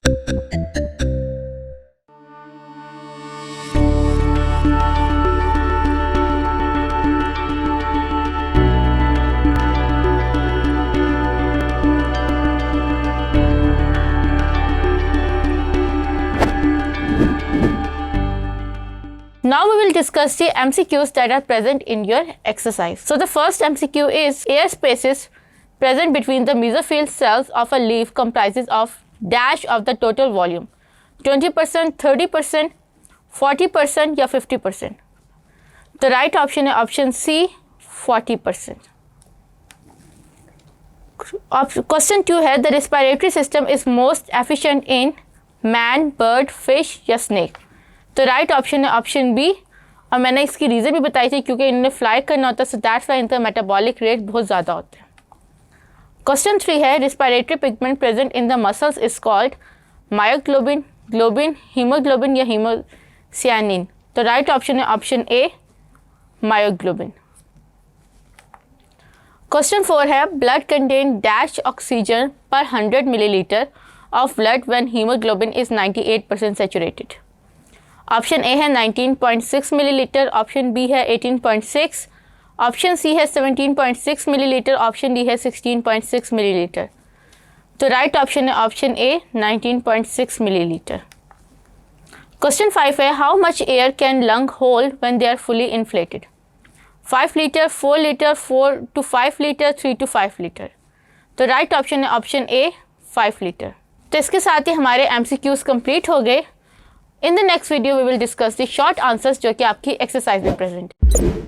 Now we will discuss the MCQs that are present in your exercise. So the first MCQ is air spaces present between the mesophyll cells of a leaf comprises of dash of the total volume, 20%, 30%, 40% या 50%. The right option है option C, 40%. Question 2 है the respiratory system is most efficient in man, bird, fish या snake. तो right option है option B, और मैंने इसकी reason भी बताई थी क्योंकि इन्हें फ्लाई करना होता है, सो दैट्स वाई इनका मेटाबॉलिक रेट बहुत ज़्यादा होता है. क्वेश्चन 3 है respiratory pigment present in the muscles is called myoglobin, globin, haemoglobin या हीमोसियानिन. तो राइट ऑप्शन है ऑप्शन ए, मायोग्लोबिन. क्वेश्चन 4 है ब्लड कंटेन डैश ऑक्सीजन पर 100 millilitre of blood when haemoglobin is 98% saturated. Option A है 19.6 मिलीलीटर, ऑप्शन बी है 18.6, option C है 17.6 millilitre, option D है 16.6 millilitre. तो राइट ऑप्शन है ऑप्शन ए, 19.6 मिलीलीटर. क्वेश्चन 5 है how much air can lung hold when they are fully inflated. 5 litre, 4 litre, 4 to 5 litre, 3 to 5 litre. तो right option है option A, 5 litre. तो इसके साथ ही हमारे MCQs कंप्लीट हो गए. In the next video we will discuss the short answers जो कि आपकी एक्सरसाइज में प्रेजेंट है.